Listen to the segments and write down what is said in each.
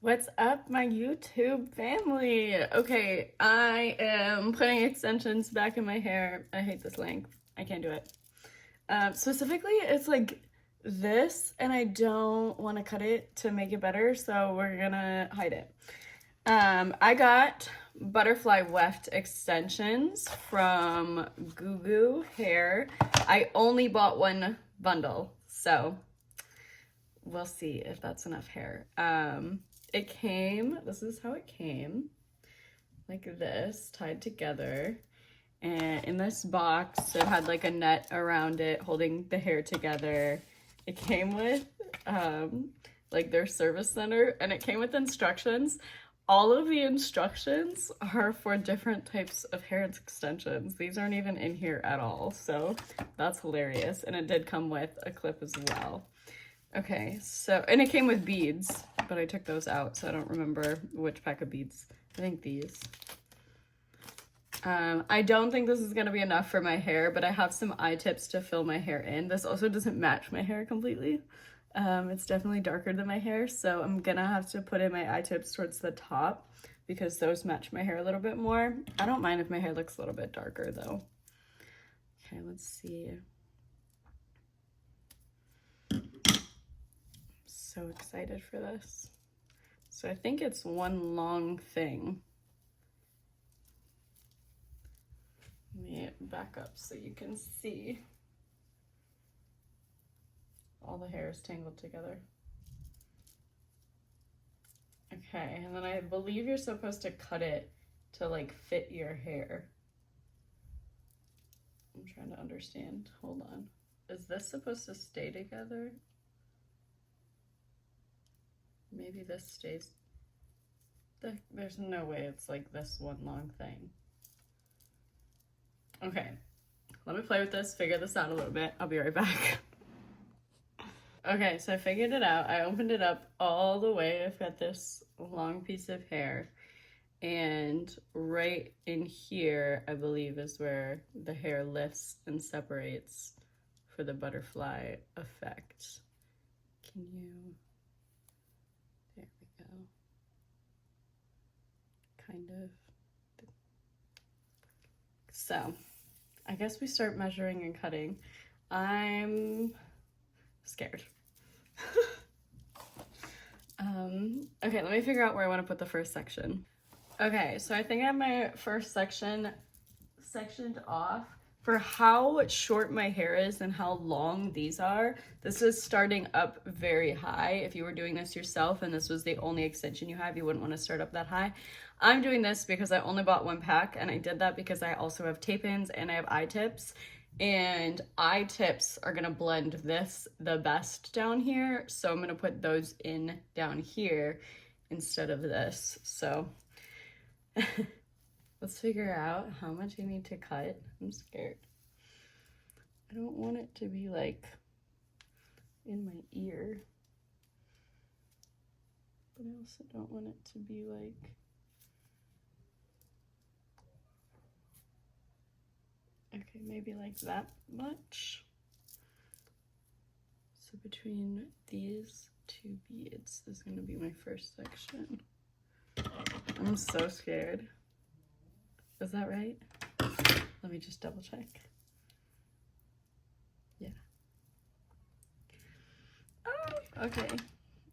What's up, my YouTube family? Okay, I am putting extensions back in my hair. I hate this length. I can't do it. Specifically, it's like this, and I don't want to cut it to make it better, so we're gonna hide it. I got butterfly weft extensions from Goo Goo Hair. I only bought one bundle, so we'll see if that's enough hair. It came, this is how it came, like this, tied together. And in this box, it had like a net around it holding the hair together. It came with like their service center, and it came with instructions. All of the instructions are for different types of hair extensions. These aren't even in here at all, so that's hilarious. And it did come with a clip as well. Okay, so, and it came with beads, but I took those out, so I don't remember which pack of beads. I think these. I don't think this is gonna be enough for my hair, but I have some ITips to fill my hair in. This also doesn't match my hair completely. It's definitely darker than my hair, so I'm gonna have to put in my ITips towards the top because those match my hair a little bit more. I don't mind if my hair looks a little bit darker though. Okay, let's see. So excited for this. So I think it's one long thing. Let me back up so you can see. All the hair is tangled together. Okay, and then I believe you're supposed to cut it to like fit your hair. I'm trying to understand. Hold on. Is this supposed to stay together? Maybe this stays. There's no way it's like this one long thing. Okay, let me play with this, figure this out a little bit. I'll be right back. Okay, so I figured it out. I opened it up all the way. I've got this long piece of hair. And right in here, I believe, is where the hair lifts and separates for the butterfly effect. Can you... There we go. Kind of. So, I guess we start measuring and cutting. I'm scared. Okay, let me figure out where I want to put the first section. Okay, so I think I have my first section sectioned off. For how short my hair is and how long these are, this is starting up very high. If you were doing this yourself and this was the only extension you have, you wouldn't want to start up that high. I'm doing this because I only bought one pack, and I did that because I also have tape-ins and I have ITips. And ITips are gonna blend this the best down here, so I'm gonna put those in down here instead of this. So let's figure out how much I need to cut. I'm scared. I don't want it to be like in my ear, but I also don't want it to be like, okay, maybe like that much. So between these two beads is gonna be my first section. I'm so scared. Is that right? Let me just double check. Yeah. Oh, okay.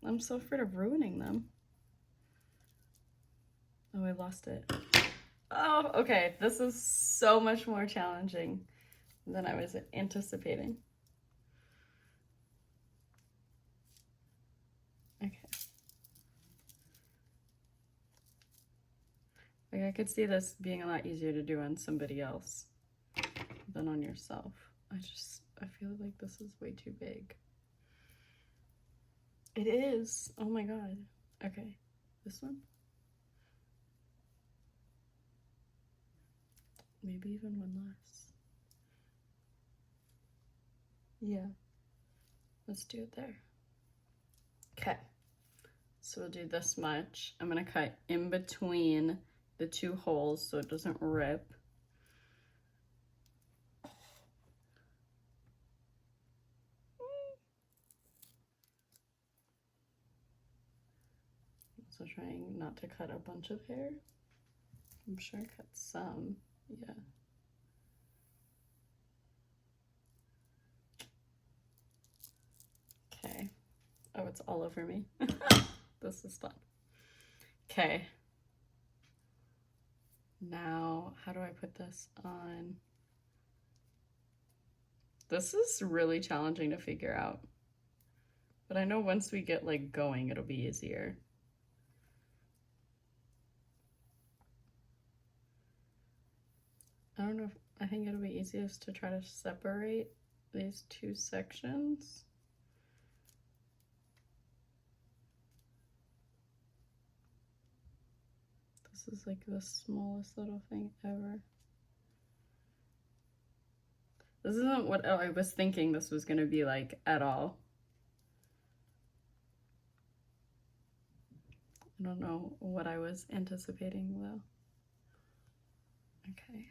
I'm so afraid of ruining them. Oh, I lost it. Oh, okay. This is so much more challenging than I was anticipating. Okay. Like, I could see this being a lot easier to do on somebody else than on yourself. I feel like this is way too big. It is. Oh my God. Okay. This one? Maybe even one less. Yeah. Let's do it there. Okay. So we'll do this much. I'm gonna cut in between the two holes so it doesn't rip. Let's also trying not to cut a bunch of hair. I'm sure I cut some, yeah. Okay. Oh, it's all over me. This is fun. Okay. Now, how do I put this on? This is really challenging to figure out. But I know once we get like going, it'll be easier. I don't know if, I think it'll be easiest to try to separate these two sections. This is like the smallest little thing ever. This isn't what I was thinking this was gonna be like at all. I don't know what I was anticipating though. Okay.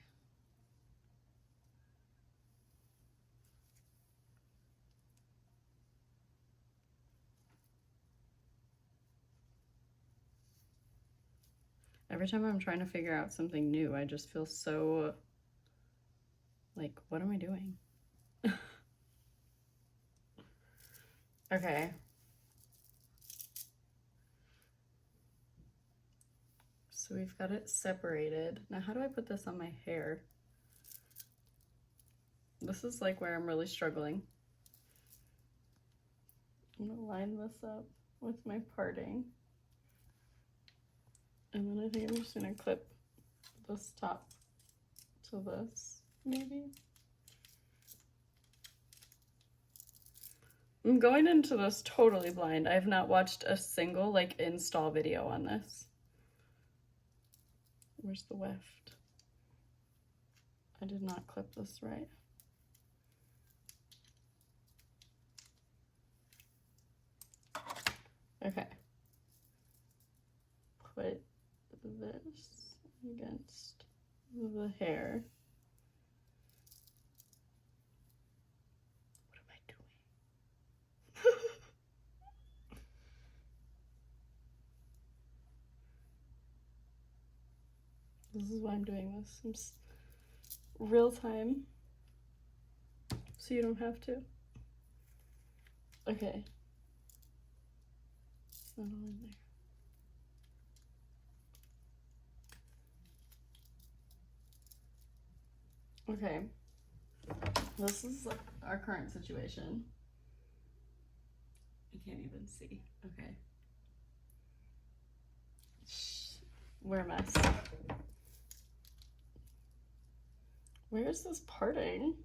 Every time I'm trying to figure out something new, I just feel so like, what am I doing? Okay. So we've got it separated. Now, how do I put this on my hair? This is like where I'm really struggling. I'm gonna line this up with my parting. And then I think I'm just gonna clip this top to this, maybe. I'm going into this totally blind. I have not watched a single like install video on this. Where's the weft? I did not clip this right. Okay. Put this against the hair. What am I doing? This is why I'm doing this. I'm real time, so you don't have to. Okay. It's not all in there. Okay, this is our current situation. I can't even see. Okay. Shh. We're a mess. Where's this parting?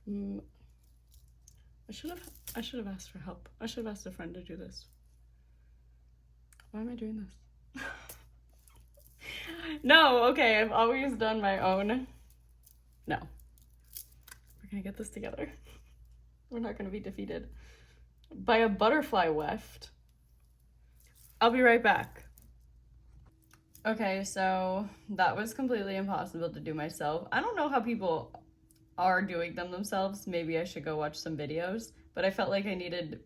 I should have asked for help. I should have asked a friend to do this. Why am I doing this? No, okay, I've always done my own. No. We're gonna get this together. We're not gonna be defeated by a butterfly weft. I'll be right back. Okay, so that was completely impossible to do myself. I don't know how people are doing them themselves. Maybe I should go watch some videos, but I felt like I needed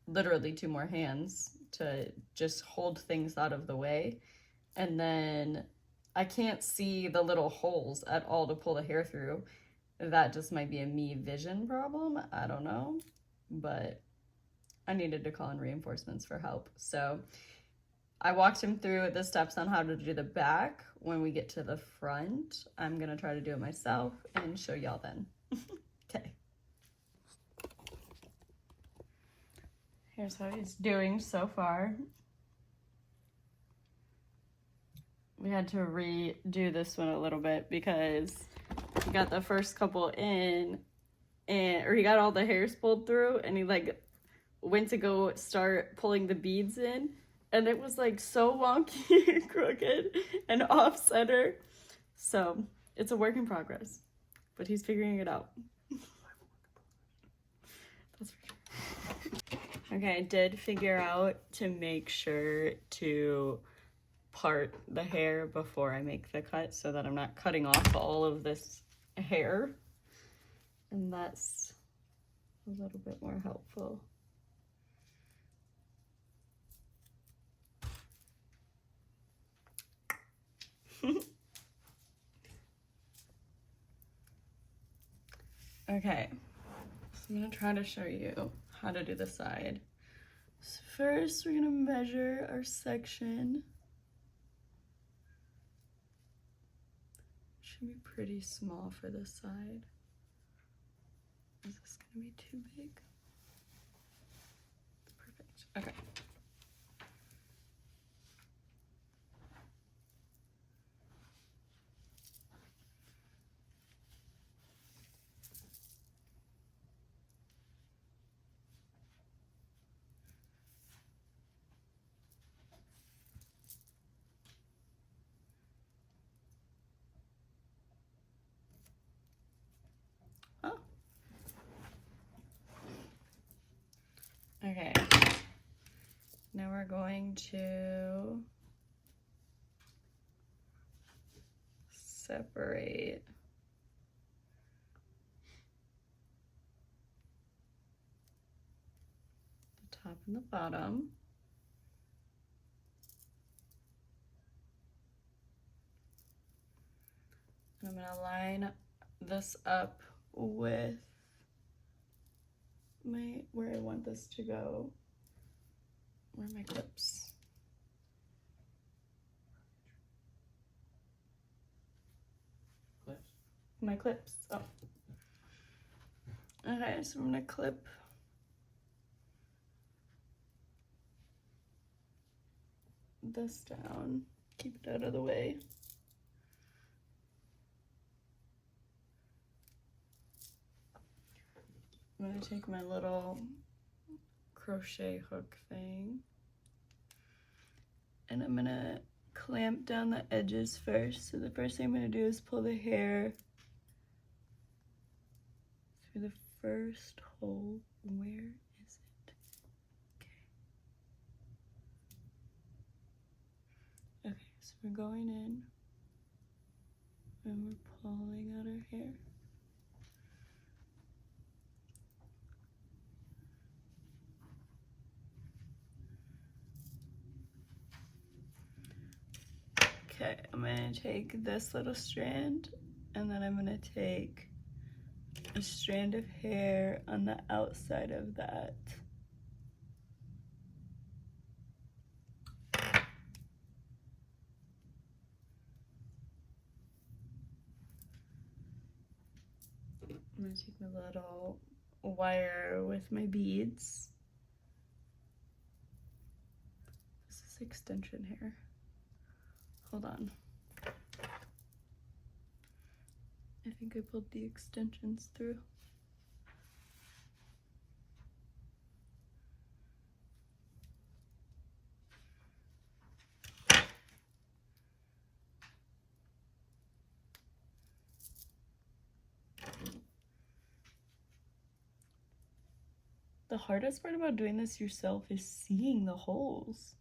literally 2 more hands to just hold things out of the way. And then I can't see the little holes at all to pull the hair through. That just might be a me vision problem. I don't know, but I needed to call in reinforcements for help. So I walked him through the steps on how to do the back. When we get to the front, I'm gonna try to do it myself and show y'all then. Okay. Here's how he's doing so far. We had to redo this one a little bit because he got the first couple in, or he got all the hairs pulled through, and he like went to go start pulling the beads in, and it was like so wonky and crooked and off center. So it's a work in progress, but he's figuring it out. That's for sure. Okay, I did figure out to make sure to part the hair before I make the cut so that I'm not cutting off all of this hair, and that's a little bit more helpful. Okay, so I'm gonna try to show you how to do the side. So first, we're gonna measure our section. Should be pretty small for this side. Is this gonna be too big? Perfect. Okay. Oh. Okay. Now we're going to separate the top and the bottom. And I'm gonna line this up with where I want this to go. Where are my clips? Clips? My clips. Oh. Okay, so I'm gonna clip this down. Keep it out of the way. I'm gonna take my little crochet hook thing and I'm gonna clamp down the edges first. So the first thing I'm gonna do is pull the hair through the first hole. Where is it? Okay. Okay, so we're going in and we're pulling out our hair. Okay, I'm gonna take this little strand and then I'm gonna take a strand of hair on the outside of that. I'm gonna take my little wire with my beads. This is extension hair. Hold on. I think I pulled the extensions through. The hardest part about doing this yourself is seeing the holes.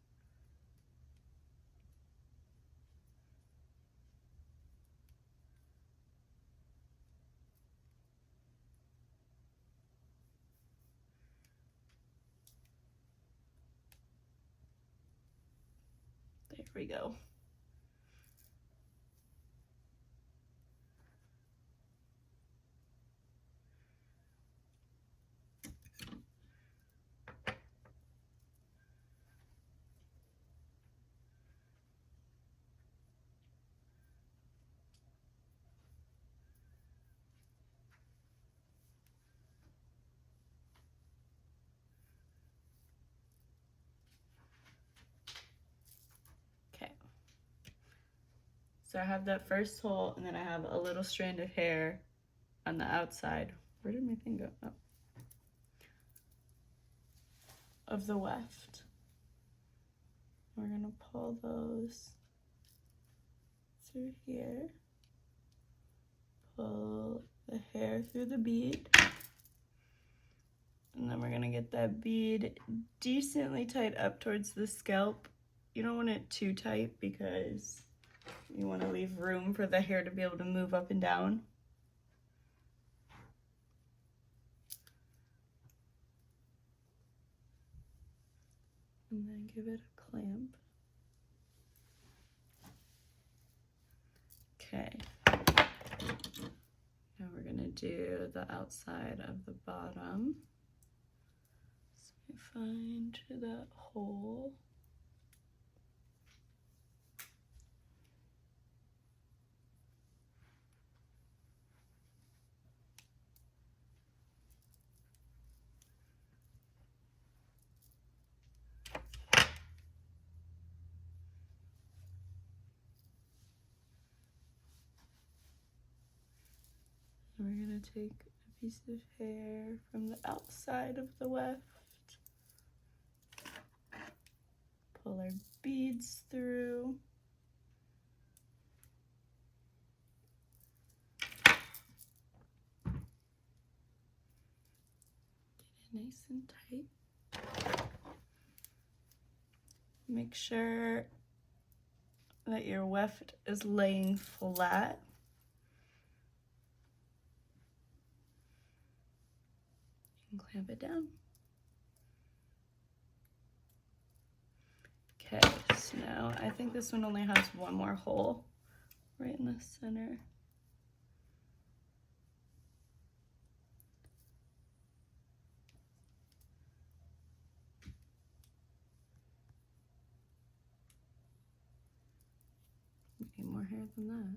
There we go. Okay. So I have that first hole and then I have a little strand of hair on the outside. Where did my thing go? Oh. Of the weft. We're gonna pull those through here. Pull the hair through the bead. And then we're gonna get that bead decently tight up towards the scalp. You don't want it too tight because you want to leave room for the hair to be able to move up and down. And then give it a clamp. Okay. Now we're gonna do the outside of the bottom. So I find that hole. And we're gonna take a piece of hair from the outside of the weft, pull our beads through. Get it nice and tight. Make sure that your weft is laying flat. And clamp it down. Okay, so now I think this one only has one more hole right in the center. Need more hair than that.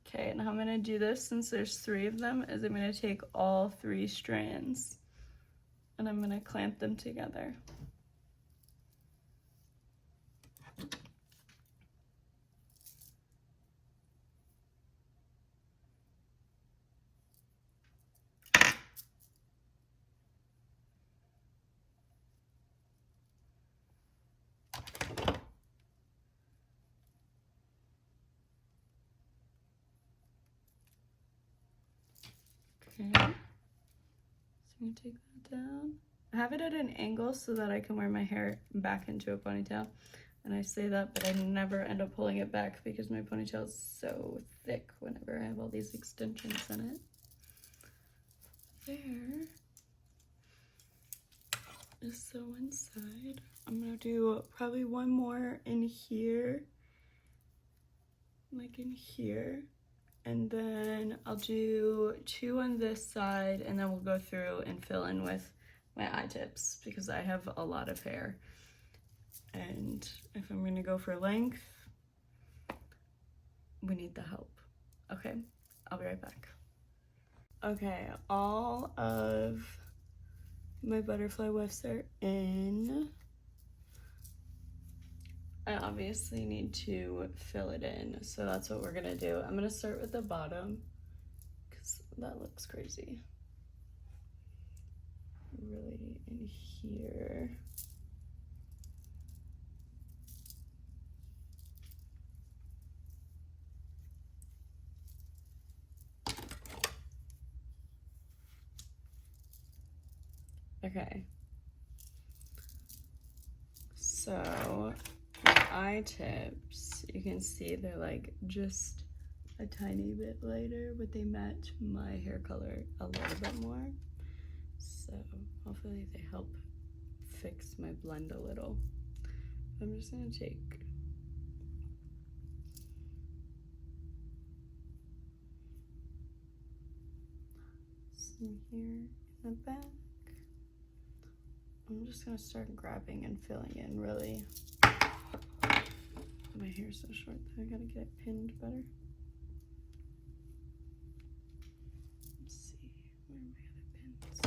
Okay, and how I'm gonna do this, since there's 3 of them, is I'm gonna take all 3 strands and I'm gonna clamp them together. Okay, so I'm gonna take that down. I have it at an angle so that I can wear my hair back into a ponytail. And I say that, but I never end up pulling it back because my ponytail is so thick whenever I have all these extensions in it. There is the one side. I'm gonna do probably one more in here, like in here. And then I'll do 2 on this side, and then we'll go through and fill in with my ITips because I have a lot of hair. And if I'm gonna go for length, we need the help. Okay, I'll be right back. Okay, all of my butterfly wefts are in. I obviously need to fill it in, so that's what we're gonna do. I'm gonna start with the bottom because that looks crazy. Really in here. Okay. So my ITips, you can see they're like just a tiny bit lighter, but they match my hair color a little bit more. So hopefully they help fix my blend a little. I'm just gonna take some here in the back. I'm just gonna start grabbing and filling in really. My hair's so short that I gotta get it pinned better. Let's see, where are my other pins?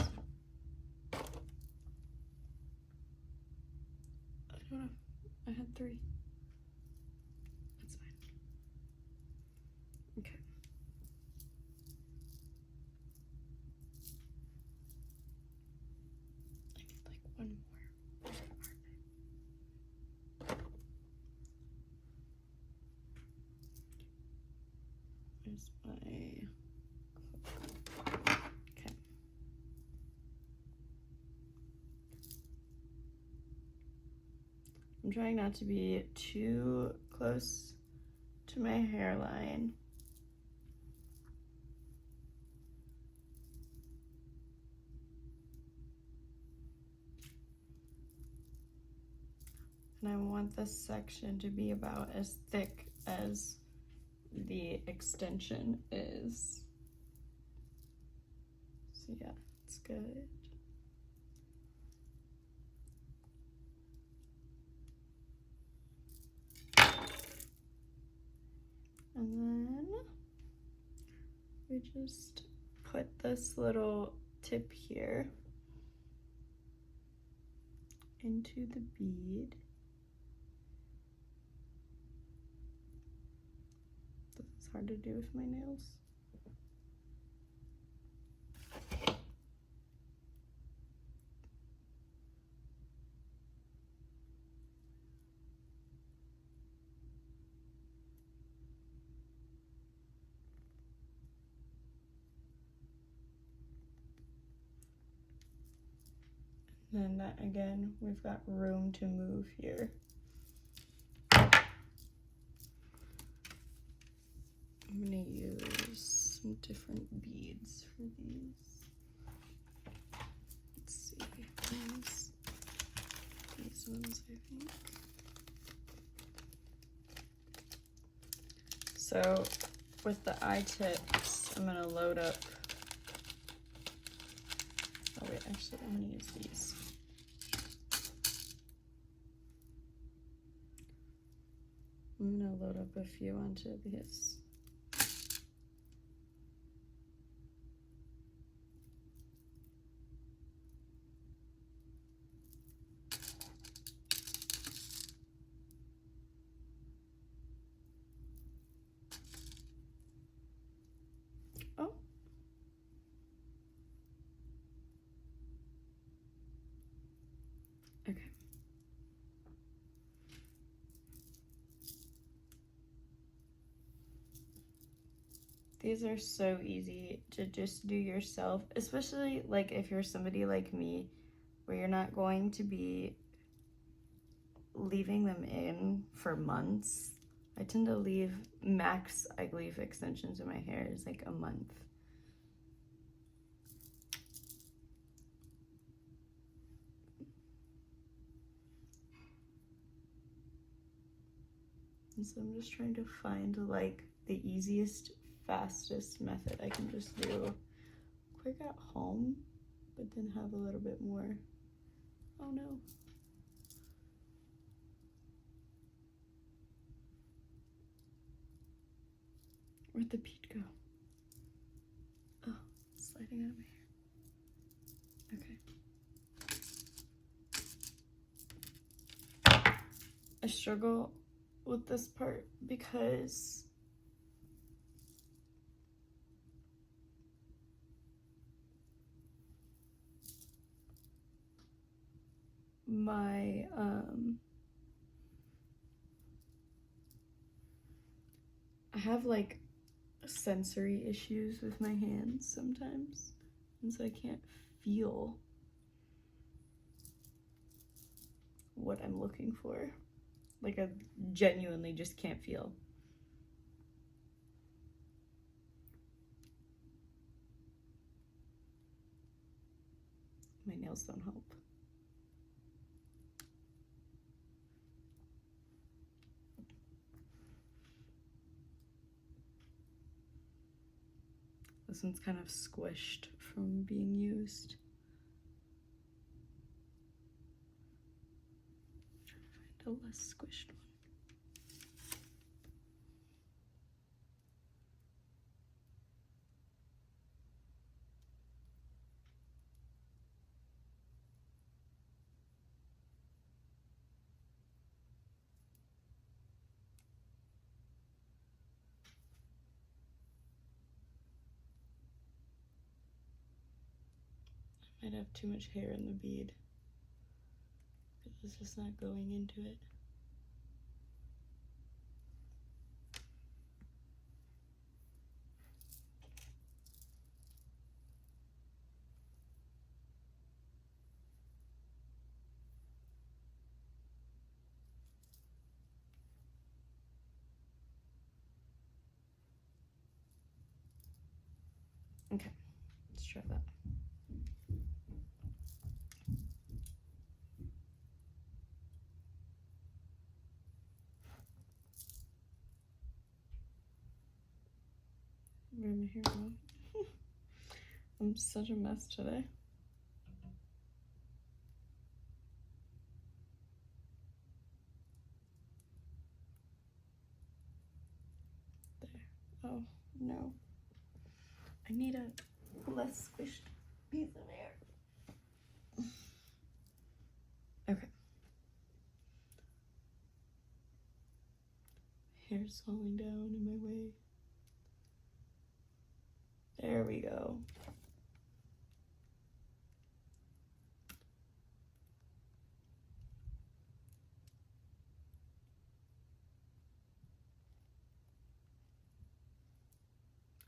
I don't know, I had 3. That's fine. Okay. I need like one more. Where's my cloak? Okay. I'm trying not to be too close to my hairline. And I want this section to be about as thick as the extension is. So yeah, it's good. And then we just put this little tip here into the bead. This is hard to do with my nails. And then that, again, we've got room to move here. I'm gonna use some different beads for these. Let's see, these ones, I think. So with the ITips, I'm gonna load up. Oh wait, actually, I'm gonna use these. I'm gonna load up a few onto this. Oh. Okay. These are so easy to just do yourself, especially like if you're somebody like me where you're not going to be leaving them in for months. I tend to leave I leave extensions in my hair is like a month. And so I'm just trying to find like the easiest, fastest method I can just do quick at home, but then have a little bit more. Oh no. Where'd the bead go? Oh, it's sliding out of my hair. Okay. I struggle with this part because my I have like sensory issues with my hands sometimes, and so I can't feel what I'm looking for. Like I genuinely just can't feel. My nails don't help. This one's kind of squished from being used. Try to find a less squished one. I might have too much hair in the bead because it's just not going into it. Okay, let's try that. Where am I here? I'm such a mess today. There. Oh, no. I need a less squished piece of hair. Okay. Hair's falling down in my way. There we go.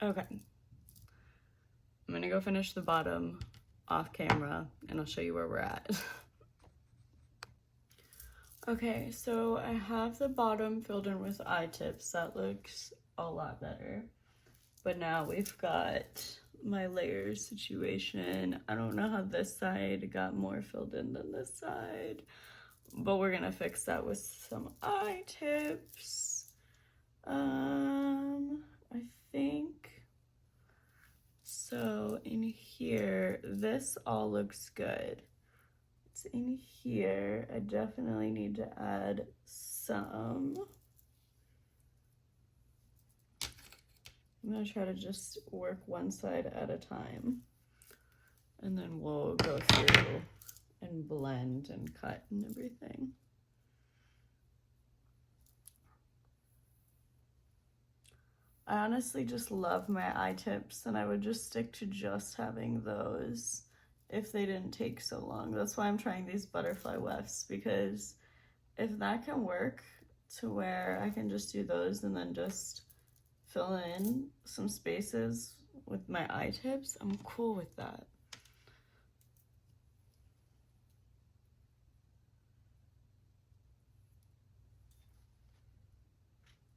Okay. I'm gonna go finish the bottom off camera and I'll show you where we're at. Okay, so I have the bottom filled in with ITips. That looks a lot better. But now we've got my layers situation. I don't know how this side got more filled in than this side, but we're gonna fix that with some ITips. I think so. In here, this all looks good. It's in here. I definitely need to add some. I'm gonna try to just work one side at a time, and then we'll go through and blend and cut and everything. I honestly just love my ITips, and I would just stick to just having those if they didn't take so long. That's why I'm trying these butterfly wefts, because if that can work to where I can just do those and then just fill in some spaces with my ITips, I'm cool with that.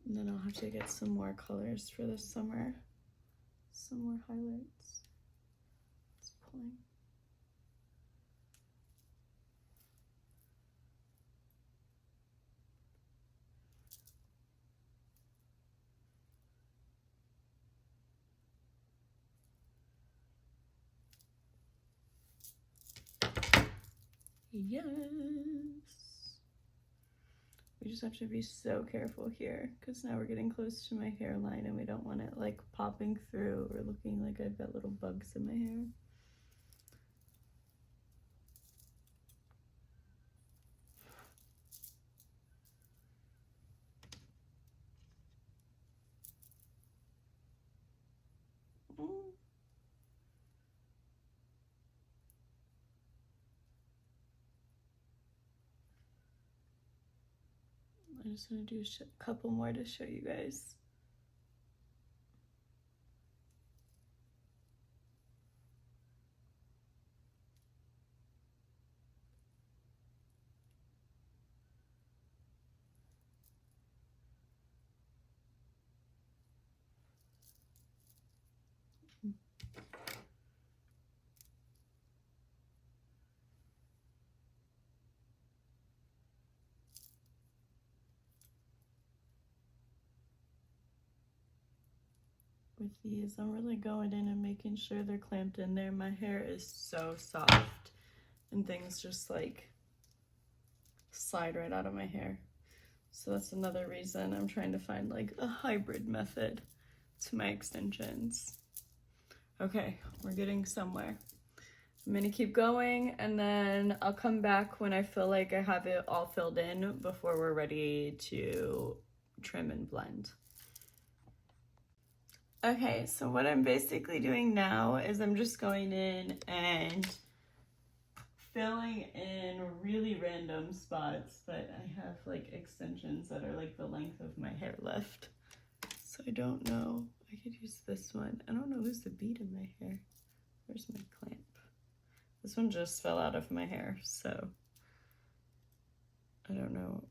And then I'll have to get some more colors for this summer. Some more highlights. It's pulling. Yes. We just have to be so careful here because now we're getting close to my hairline and we don't want it like popping through or looking like I've got little bugs in my hair. I'm just gonna do a couple more to show you guys. With these, I'm really going in and making sure they're clamped in there. My hair is so soft and things just like slide right out of my hair. So that's another reason I'm trying to find like a hybrid method to my extensions. Okay, we're getting somewhere. I'm gonna keep going and then I'll come back when I feel like I have it all filled in before we're ready to trim and blend. Okay, so what I'm basically doing now is I'm just going in and filling in really random spots, but I have like extensions that are like the length of my hair left. So I don't know. I could use this one. I don't know who's the bead in my hair. Where's my clamp? This one just fell out of my hair, so I don't know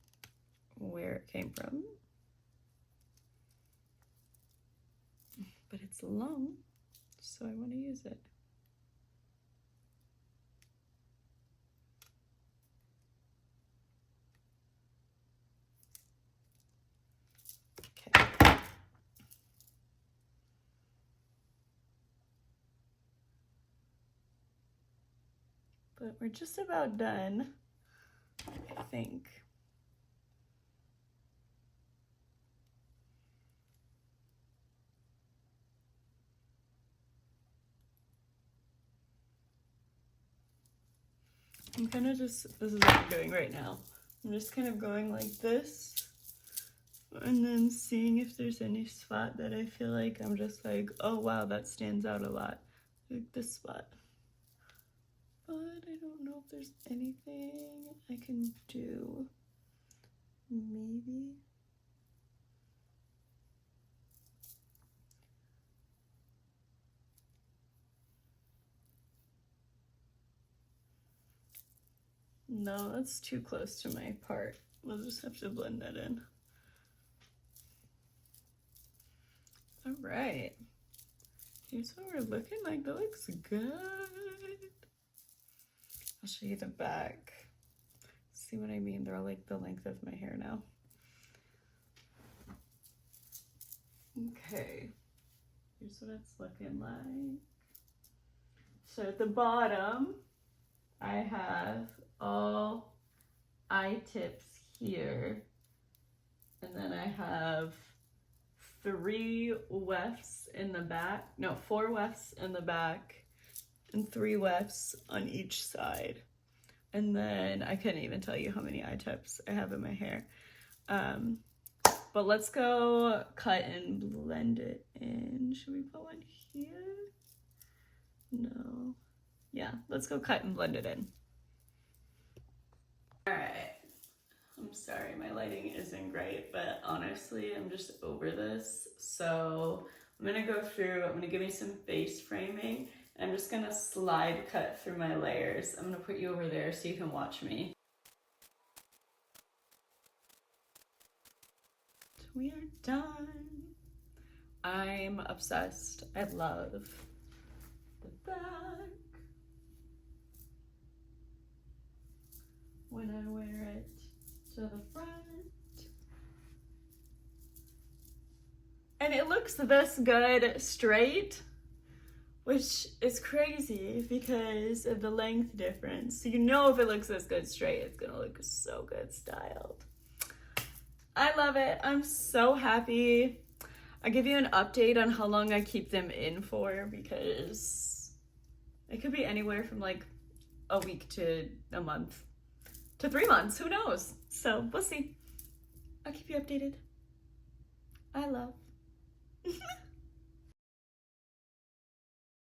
where it came from. But it's long, so I want to use it. Okay. But we're just about done, I think. I'm kind of just, this is what I'm doing right now. I'm just kind of going like this and then seeing if there's any spot that I feel like I'm just like, oh wow, that stands out a lot. Like this spot. But I don't know if there's anything I can do. Maybe. No, that's too close to my part. We'll just have to blend that in. All right. Here's what we're looking like. That looks good. I'll show you the back. See what I mean? They're all like the length of my hair now. Okay. Here's what it's looking like. So at the bottom, I have all ITips here. And then I have 3 wefts in the back. No, 4 wefts in the back and 3 wefts on each side. And then I couldn't even tell you how many ITips I have in my hair. But let's go cut and blend it in. Should we put one here? No. Yeah, let's go cut and blend it in. All right. I'm sorry, my lighting isn't great, but honestly, I'm just over this. So I'm gonna go through, I'm gonna give you some face framing. I'm just gonna slide cut through my layers. I'm gonna put you over there so you can watch me. We are done. I'm obsessed. I love the back. When I wear it to the front. And it looks this good straight, which is crazy because of the length difference. So you know if it looks this good straight, it's gonna look so good styled. I love it. I'm so happy. I'll give you an update on how long I keep them in for because it could be anywhere from like a week to a month to 3 months. Who knows? So we'll see. I'll keep you updated. I love.